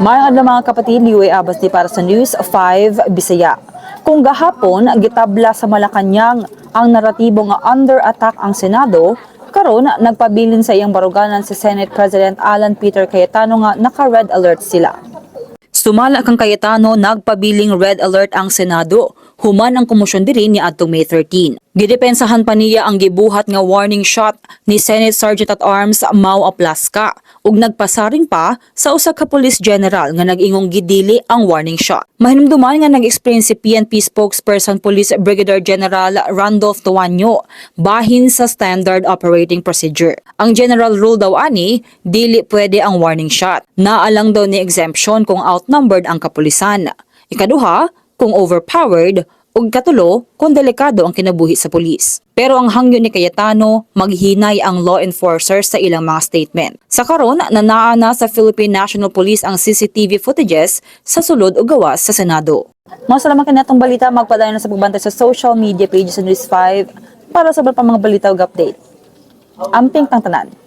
Mayroon na mga kapatid, liway abas di para sa News 5 Bisaya. Kung gahapon, gitabla sa Malacanang ang naratibo nga under attack ang Senado, karon nagpabilin sa iyang baruganan si Senate President Alan Peter Cayetano nga naka-red alert sila. Sumala kang Cayetano, nagpabiling red alert ang Senado. Human ang komosyon diri ni adtong May 13. Gidepensahan pa niya ang gibuhat nga warning shot ni Senate Sergeant at Arms Mau Aplasca ug nagpasaring pa sa usa ka police general nga nag-ingong gidili ang warning shot. Mahinumduman nga nag-explain si PNP spokesperson Police Brigadier General Randolph Tuanyo bahin sa Standard Operating Procedure. Ang general rule daw ani, dili pwede ang warning shot. Naalang daw ni exemption kung outnumbered ang kapulisan. Ikaduha, kung overpowered, ug katulo kung delikado ang kinabuhi sa pulis. Pero ang hangyo ni Cayetano, maghinay ang law enforcers sa ilang mga statement. Sa karon, nanaa na sa Philippine National Police ang CCTV footages sa sulod o gawas sa Senado. Mga salamat kanatong balita, magpadayon na sa pagbantay sa social media pages sa News 5 para sa iba pang mga balita ug update. Amping tang tanan.